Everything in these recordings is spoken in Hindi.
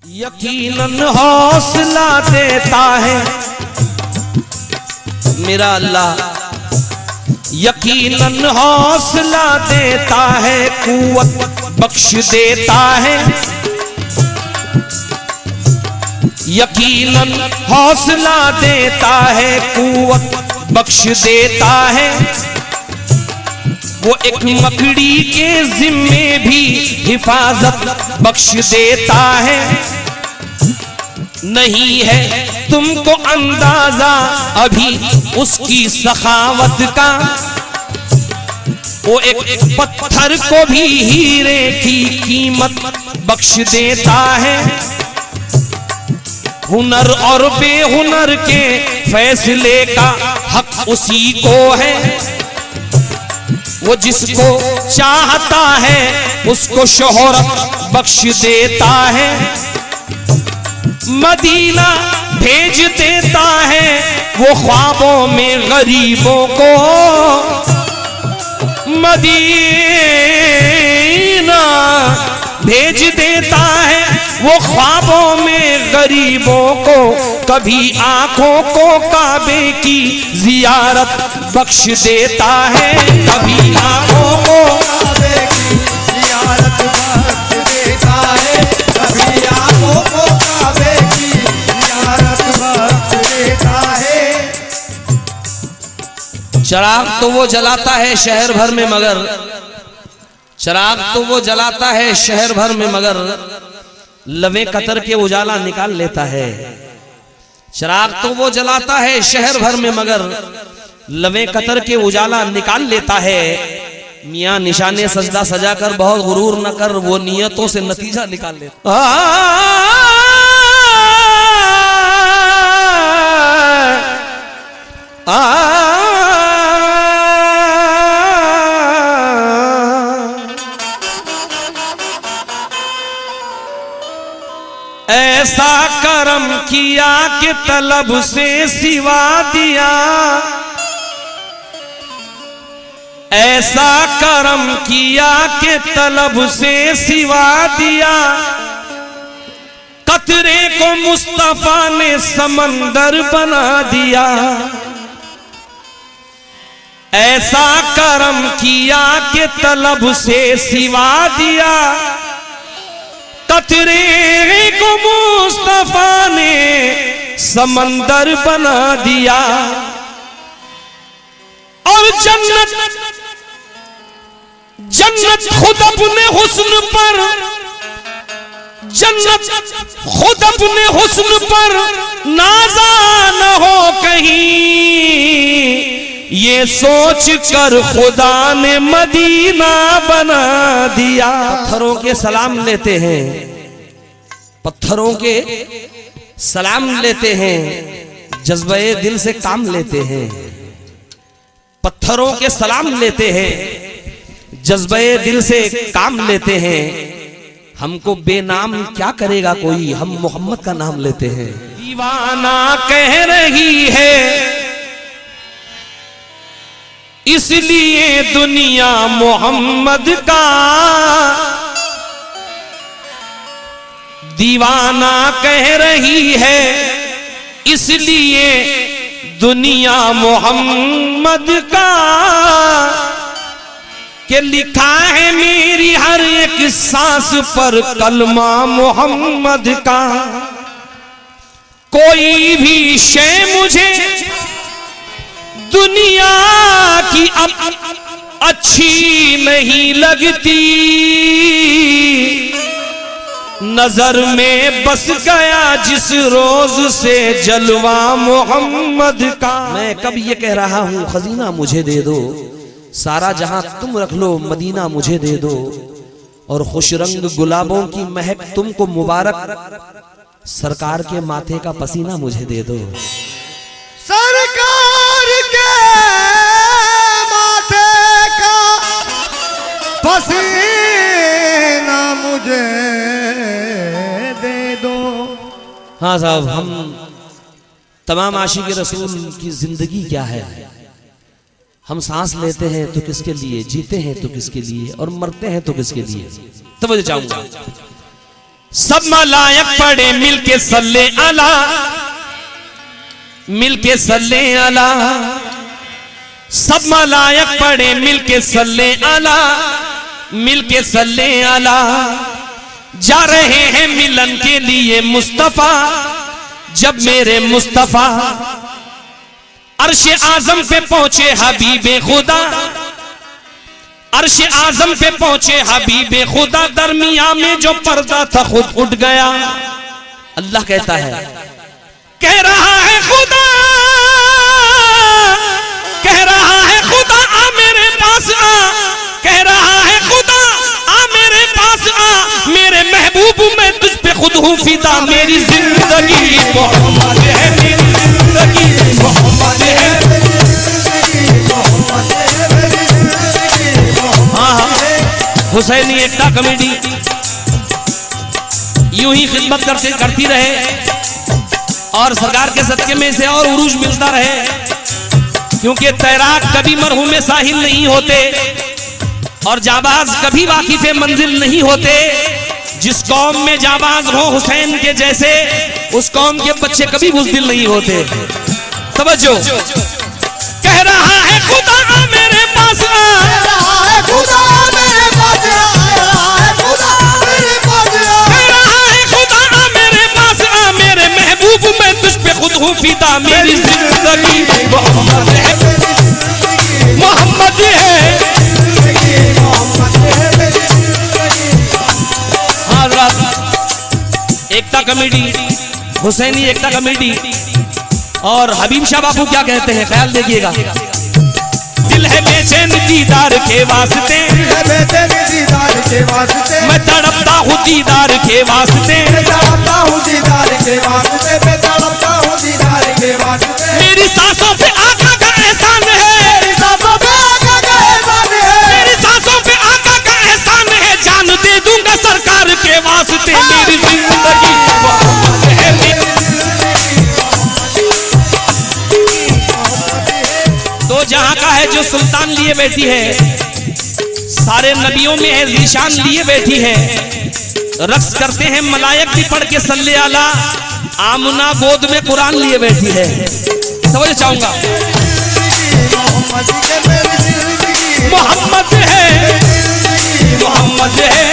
यकीनन हौसला देता है मेरा अल्लाह, यकीनन हौसला देता है, कुव्वत बख्श देता है। यकीनन हौसला देता है, कुव्वत बख्श देता है। वो एक मकड़ी के जिम्मे भी हिफाजत बख्श देता है। नहीं है तुमको अंदाजा अभी उसकी सखावत का, वो एक पत्थर को भी हीरे की कीमत बख्श देता है। हुनर और बेहुनर के फैसले का हक उसी को है। वो जिसको चाहता है उसको शोहरत बख्श देता है। मदीना भेज देता है वो ख्वाबों में गरीबों को। मदीना भेज देता है वो ख्वाबों में गरीबों को। कभी आंखों को काबे की जियारत बख्श देता है, कभी आंखों को काबे की जियारत बख्श देता है, कभी आंखों को काबे की जियारत बख्श देता है। चिराग तो वो जलाता है शहर भर में मगर, चिराग तो वो जलाता है शहर भर में मगर लवे कतर के उजाला निकाल लेता है। चिराग तो वो जलाता है शहर भर में मगर लवे कतर के उजाला निकाल लेता है। मियां निशाने सजदा सजा कर बहुत गुरूर न कर, वो नियतों से नतीजा निकाल लेता। ऐसा करम किया कि तलब से सिवा दिया, ऐसा करम किया कि तलब से सिवा दिया। कतरे को मुस्तफा ने समंदर बना दिया। ऐसा करम किया कि तलब से सिवा दिया। कतरे को मुस्तफा ने समंदर बना दिया। और जन्नत जन्नत खुद अपने हुस्न पर, जन्नत खुद अपने हुस्न पर नाज़ा न हो कहीं। ये सोच कर खुदा ने मदीना बना दिया। पत्थरों के सलाम लेते हैं, पत्थरों के सलाम लेते हैं, जज्बे दिल से काम लेते हैं। पत्थरों के सलाम लेते हैं, जज्बे दिल से काम लेते हैं। हमको बेनाम क्या करेगा कोई, हम मोहम्मद का नाम लेते हैं। दीवाना कह रही है इसलिए दुनिया मोहम्मद का, दीवाना कह रही है इसलिए दुनिया मोहम्मद का। कि लिखा है मेरी हर एक सांस पर कलमा मोहम्मद का। कोई भी शय मुझे दुनिया की अब अच्छी नहीं लगती। नजर में बस गया जिस रोज से जलवा मोहम्मद का। मैं कब ये कह रहा हूँ खजीना मुझे दे दो, सारा जहां तुम रख लो मदीना मुझे दे दो। और खुश रंग गुलाबों की महक तुमको मुबारक, सरकार के माथे का पसीना मुझे दे दो। सरकार के माथे का पसीना मुझे दे दो। हाँ साहब, हम तमाम आशिक रसूल की जिंदगी क्या है। हम सांस लेते हैं तो किसके लिए, जीते हैं तो किसके लिए, और मरते हैं तो किसके लिए। तवज्जो चाहूंगा। सब मलायक पढ़े मिलके सल्ले अला, मिलके सल्ले अला। सब मलायक पढ़े मिलके सल्ले अला, मिलके सल्ले अला। जा रहे हैं मिलन के लिए मुस्तफा, जब मेरे मुस्तफा अर्श आजम पे पहुंचे हबीबे खुदा, अर्श आजम पे पहुंचे हबीबे खुदा। दरमिया में जो पर्दा था खुद उठ गया। अल्लाह कहता है, कह रहा है खुदा, कह रहा है खुदा आ मेरे पास आ, कह रहा है खुदा आ मेरे पास आ। मेरे महबूब मैं तुझ पे खुद हूँ फिदा। मेरी जिंदगी मोहम्मद है, मेरी जिंदगी मोहम्मद है। हुसैनी एकता कमेटी यूं ही खिदमत करती रहे और सरकार के सदके में से और उरूज मिलता रहे, क्योंकि तैराक कभी मरहूम साहिल नहीं होते और जाबाज कभी वाकिफ मंजिल नहीं होते। जिस कौम में जाबाज हो हुसैन के जैसे, उस कौम के बच्चे कभी बुज़दिल नहीं होते। तवज्जो, कह रहा है खुदा आ मेरे पास आ, कह रहा है खुदा आ मेरे पास आ, कह रहा है खुदा आ मेरे पास आ। मेरे महबूब मैं तुझ पे खुद हूँ फिदा। मेरी जिंदगी मोहम्मद है, मोहम्मद है। एकता कमेटी, हुसैनी एकता कमेटी और हबीब शाह बापू क्या कहते हैं, ख्याल देखिएगा। दिल है बेचैन दीदार के वास्ते, मैं तड़पता हूँ दीदार के वास्ते, मेरी सांसों पे आका का एहसान है, मेरी सांसों पे आका का एहसान है। जान दे दूंगा सरकार के वास्ते। मेरी जिंदगी तो जहां का है जो सुल्तान लिए बैठी है, सारे नबियों में है ज़ीशान लिए बैठी है। रक्स करते हैं मलायक भी पढ़ के सल्ले आला। आमना गोद में कुरान लिए बैठी है। समझ चाहूंगा, मोहम्मद है, मोहम्मद है,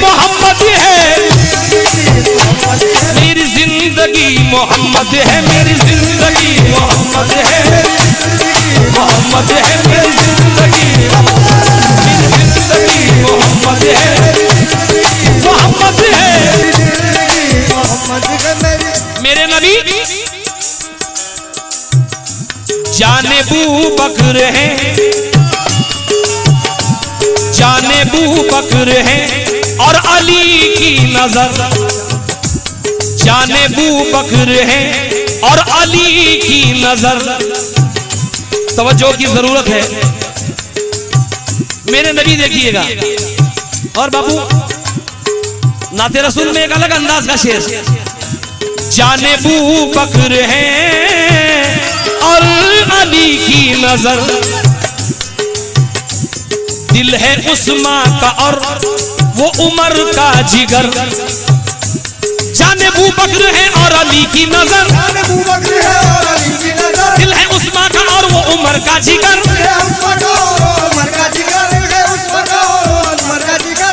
मोहम्मद है। मेरी जिंदगी मोहम्मद है, मेरी जिंदगी मोहम्मद है, मोहम्मद है। मेरी जिंदगी, मेरी जिंदगी मोहम्मद है, मोहम्मद है। मेरे नबी जाने बू बकर है, जाने बू बकर है और अली की नजर। जाने बू बकर है और अली की नजर। तवज्जो की जरूरत है। मेरे नबी देखिएगा। और बाबू नाते रसूल में एक अलग अंदाज का शेर। जाने बू बकर है और अली की नजर। दिल है उस्मान का और वो उमर का जिगर। जाने बू बकर है और अली की नजर। दिल है उस्मान का और वो उमर का जिगर।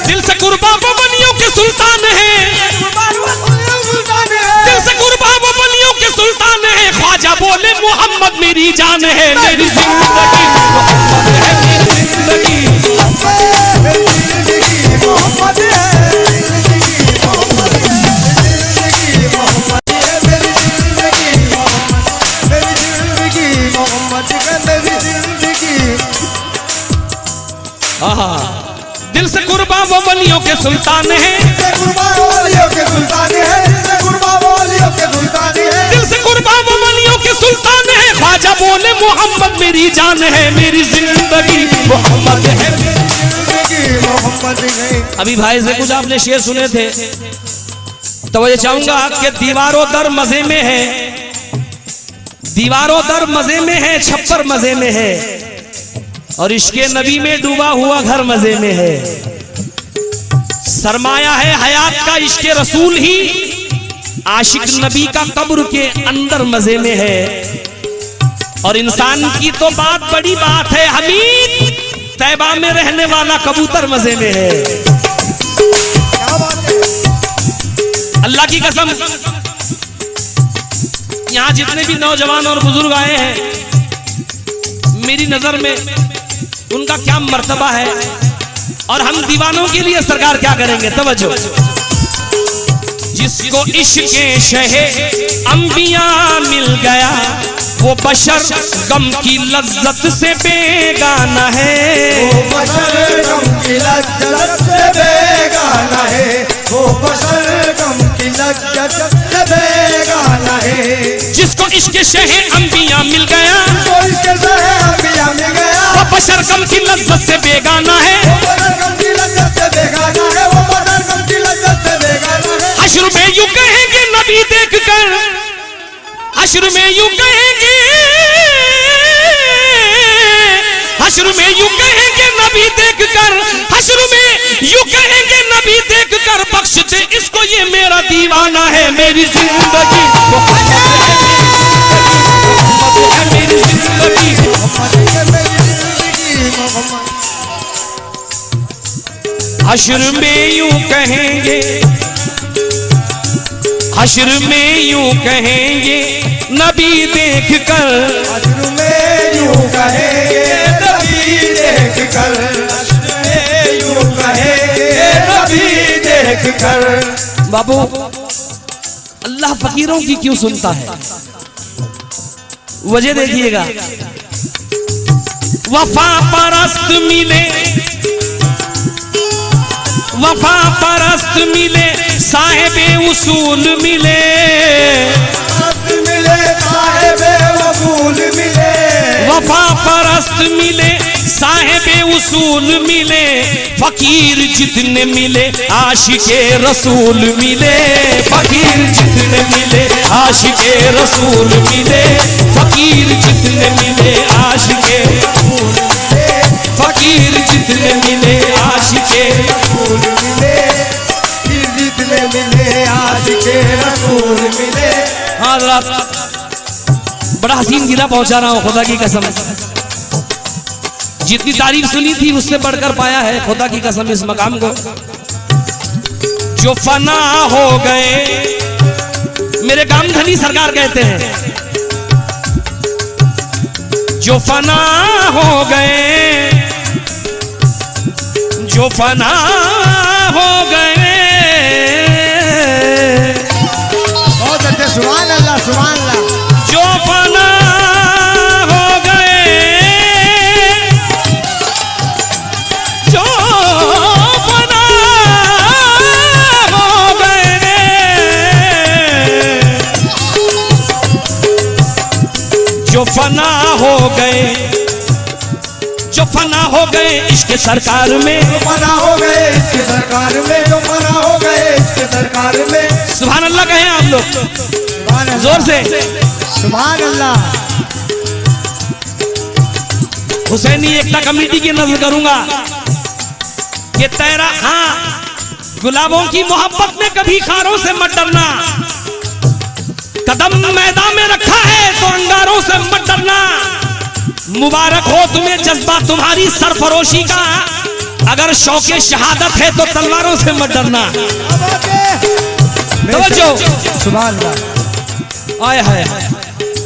दिल से कुर्बा वो बलियों के सुल्तान है। दिल से कुर्बा वो बलियों के सुल्तान है। ख्वाजा बोले मोहम्मद मेरी जान है। मेरी जिंदगी मोहम्मद है, मेरी जिंदगी मोहम्मद है। दिल से कुर्बा वो वलियों के सुल्तान है। दिल से कुर्बा वो वलियों के सुल्तान है। ख्वाजा बोले मोहम्मद मेरी जान है। मेरी जिंदगी मोहम्मद है। अभी भाई से कुछ आपने शेर सुने थे, तो ये चाहूंगा कि दीवारों दर मजे में है, दीवारों दर मजे में है, छप्पर मजे में है और इश्के नबी में डूबा हुआ घर मजे में है। सरमाया है हयात का इश्के रसूल ही, आशिक नबी का कब्र के अंदर मजे में है। और इंसान की तो बात बड़ी बात है, हमीद तैबा में रहने वाला कबूतर मजे में है। अल्लाह की कसम, यहाँ जितने भी नौजवान और बुजुर्ग आए हैं, मेरी नजर में उनका क्या मर्तबा है और हम दीवानों के लिए सरकार क्या करेंगे। तवज्जो। जिसको इश्क़े शहे अंबिया मिल गया, वो बशर गम की लज्जत से बेगाना है। वो बशर गम की लज्जत से बेगाना है। वो बशर गम की लज्जत से बेगाना है। जिसको इश्क़े शहे अंबिया मिल गया, जिसको इश्क़े शहे अंबिया मिल गया, वो बशर गम की लज्जत से बेगाना है। वो बशर गम की लज्जत से बेगाना है। वो बशर गम की लज्जत से बेगाना है। हश्र में यूं कहेंगे नबी देखकर, हश्र में यूं कहेंगे, हश्र में यूं कहेंगे नबी देखकर, हश्र में यूं कहेंगे नबी देखकर, बख्श दे इसको ये मेरा दीवाना है। मेरी जिंदगी मेरी जिंदगी हश्र में यूं कहेंगे, हश्र में यूं कहेंगे नबी देखकर, हश्र में यूं कहेंगे नबी देखकर, हश्र में यूं कहेंगे नबी देखकर। बाबू, अल्लाह फकीरों की क्यों सुनता है? वजह देखिएगा। वफा परस्त मिले, वफा परस्त मिले, साहिबे उसूल मिले, मिले साहिबे वसूल मिले, वफा परस्त मिले, साहिबे उसूल मिले, फकीर जितने मिले आशिके रसूल मिले, फकीर जितने मिले आशिके रसूल मिले, फकीर जितने मिले आशिके रसूल मिले, फकीर जितने मिले आशिके रसूल मिले, जितने मिले आशिके रसूल मिले। हाँ रात बड़ा हसीन गिला पहुंचा रहा हूं, खुदा की कसम। जितनी तारीफ सुनी थी उससे बढ़कर पाया है, खुदा की कसम, इस मकाम को। जो फना हो गए, मेरे गामधनी सरकार कहते हैं, जो फना हो गए, जो फना हो गए। बहुत अच्छे, सुभान अल्लाह, सुभान अल्लाह। जो फना हो गए, जो फना हो गए, जो फना हो गए, जो फना हो गए इसके सरकार में, जो फना हो गए इसके सरकार में, जो फना हो गए इसके सरकार में। सुभान अल्लाह कहें आप लोग सुभान अल्लाह, जोर से। सुभान अल्लाह। हुसैनी एकता कमेटी की नजर करूंगा कि तेरा, हाँ, गुलाबों की मोहब्बत में कभी खारों से मत डरना, कदम मैदान में रखा है तो अंगारों से मत डरना। मुबारक हो तुम्हें जज्बा तुम्हारी सरफरोशी का, अगर शौके शहादत है तो तलवारों से मत डरना। तवज्जो, सुभान अल्लाह। आया है।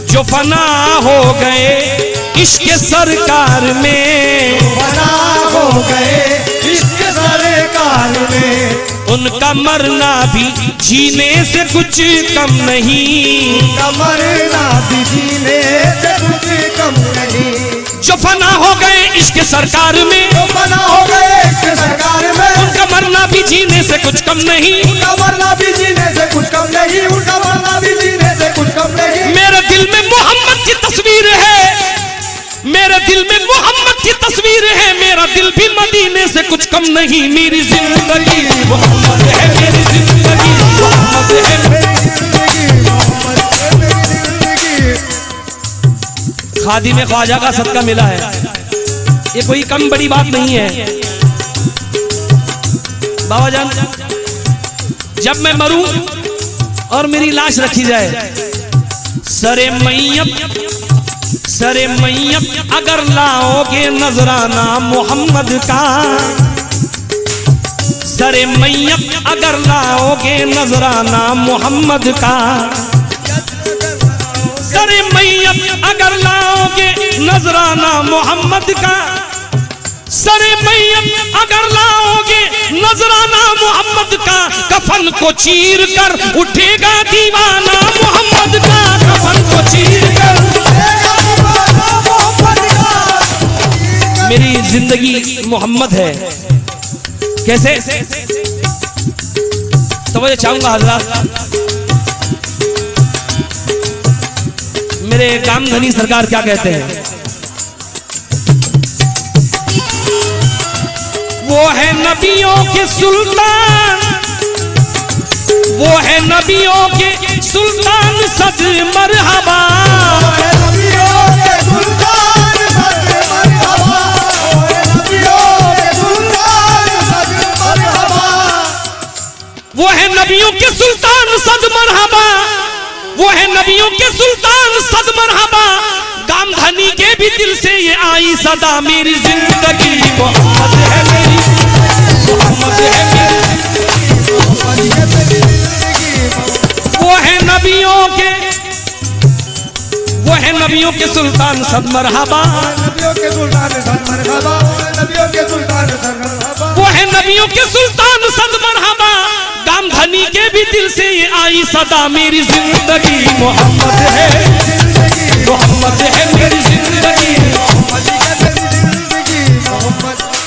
जो फना हो गए इश्क सरकार में, फना हो गए इसके सरकार में, उनका मरना भी जीने से कुछ कम नहीं, उनका मरना भी जीने से कुछ कम नहीं। जो फना हो गए इश्क सरकार में, जो फना हो गए इसके सरकार में, उनका मरना भी जीने से कुछ कम नहीं, उनका मरना भी जीने से कुछ कम नहीं, उनका मरना भी जीने से कुछ कम नहीं। मेरे दिल में मोहम्मद की तस्वीर है, मेरे दिल में मोहम्मद की तस्वीर है, मेरा दिल भी मदीने से कुछ कम नहीं। मेरी जिंदगी मोहम्मद है, मेरी जिंदगी मोहम्मद है, मेरी जिंदगी मोहम्मद है, मेरी जिंदगी। खादी में ख्वाजा का सदका मिला है। ये कोई कम बड़ी बात नहीं है बाबा जान। जब मैं मरूं और मेरी लाश रखी जाए, सरे मैयत अगर लाओगे नजराना मोहम्मद का, सरे मैयत अगर लाओगे नजराना मोहम्मद का, सरे मैयत अगर लाओगे नजराना मोहम्मद का, सरे मैयत अगर लाओगे नजराना मोहम्मद का, कफन को चीर कर उठेगा दीवाना मोहम्मद का, कफन को चीर कर उठेगा दीवाना मोहम्मद का। मेरी जिंदगी मोहम्मद है। कैसे? तो मुझे चाहूंगा हजरत, मेरे कामधनी सरकार क्या कहते हैं? वो है नबियों के सुल्तान, वो है नबियों के सुल्तान सद मरहबा, वो है नबियों के सुल्तान सद मरहबा, वो है नबियों के सुल्तान सद मरहबा, वो है नबियों के सुल्तान सद मरहबा, वो है नबियों के सुल्तान सद मरहबा। कामधनी के भी दिल से ये आई सदा, मेरी जिंदगी मोहम्मद है, मेरी मोहम्मद है, मेरी वो है नबियों के, वो है नबियों के सुल्तान सद मरहबा, नबियों के सुल्तान सद मरहबा, नबियों के सुल्तान सद मरहबा, वो है नबियों के सुल्तान सद मरहबा। कामधनी के भी दिल से ये आई सदा, मेरी जिंदगी मोहम्मद है, मोहम्मद है मेरी जिंदगी,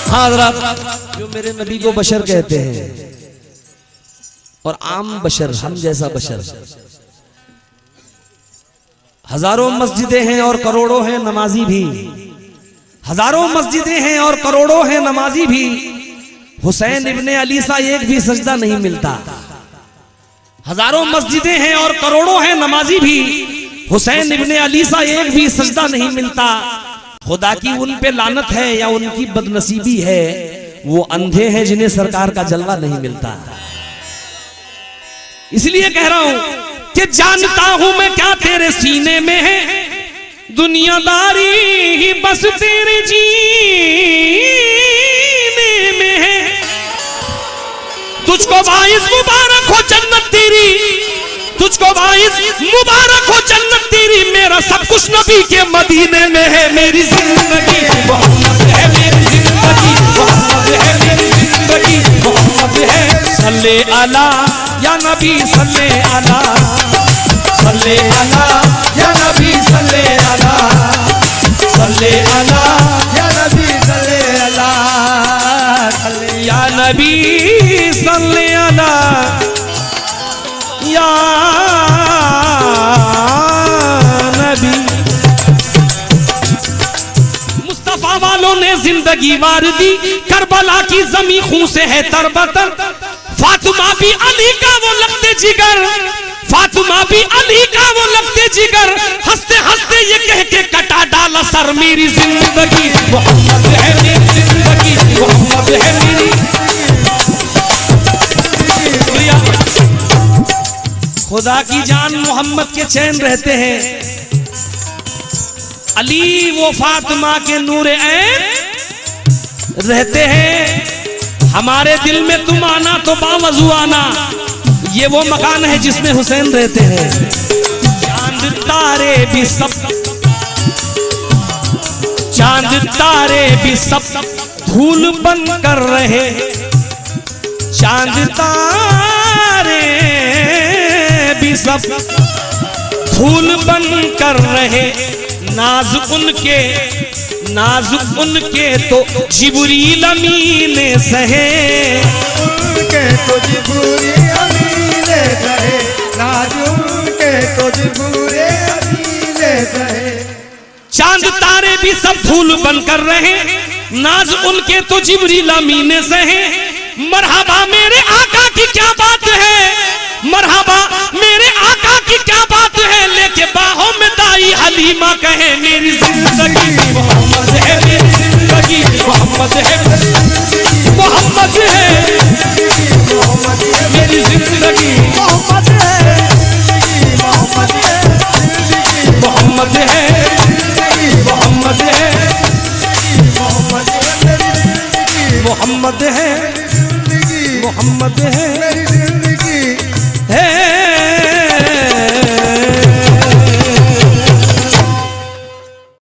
हाँ हज़रात, जो मेरे नबी को बशर कहते हैं और आम बशर, हम जैसा बशर। हजारों मस्जिदें हैं और करोड़ों हैं नमाजी भी, हजारों मस्जिदें हैं और करोड़ों हैं नमाजी भी, हुसैन इब्ने अली सा एक भी सजदा नहीं मिलता। हजारों मस्जिदें हैं और करोड़ों हैं नमाजी भी, हुसैन इब्ने अली सा एक भी सजदा नहीं मिलता। खुदा की उन पे लानत है या उनकी बदनसीबी है, वो अंधे हैं जिन्हें सरकार का जलवा नहीं मिलता। इसलिए कह रहा हूं कि जानता हूं मैं क्या तेरे सीने में है, दुनियादारी ही बस तेरे जीने में है। तुझको वाइस मुबारक हो जन्नत तेरी, तुझको वाइस मुबारक हो जन्नत तेरी, मेरा सब कुछ नबी के मदीने में है। मेरी जिंदगी मोहम्मद है, मेरी जिंदगी मोहम्मद है, मेरी जिंदगी मोहम्मद है। सल्ले अला या नबी सल्ले अला, सल्ले अला या नबी सल्ले अला, सल्ले अला या नबी सल्ले अला, या नबी सल्ले अला, या नबी। मुस्तफा वालों ने जिंदगी वार दी, करबला की जमी खून से है तरबतर। फातिमा भी अली का वो लगते जिगर, फातिमा भी अली का वो लगते जिगर। हंसते हंसते ये कह के कटा डाला सर, मेरी जिंदगी मोहम्मद है, मेरी जिंदगी मोहम्मद है, मेरी। खुदा की जान मोहम्मद के चैन रहते हैं, अली वो फातिमा के नूर ऐन रहते हैं। हमारे दिल में तुम आना तो बावजू आना, ये वो मकान है जिसमें हुसैन रहते हैं। चांद तारे भी सब, चांद तारे भी सब धूल बन कर रहे, चांद तारे भी सब धूल बन कर रहे। नाज उनके, नाज उनके तो जिब्रील अमीन सहे, उनके तो जिब्रील अमीन सहे, नाज उनके तो जिब्रील अमीन सहे। चांद तारे भी सब धूल बन कर रहे, नाज उनके तो जिब्रील अमीन सहे। मरहबा मेरे आका की क्या बात है, मरहबा मेरे आका की क्या बात है। लेके बाहों में दाई हलीमा कहे, मेरी जिंदगी मोहम्मद है, मेरी जिंदगी जिंदगी मोहम्मद है, मोहम्मद है मेरी जिंदगी, मोहम्मद है, मोहम्मद है, मोहम्मद है, मोहम्मद है, मोहम्मद है, मोहम्मद है, मोहम्मद है।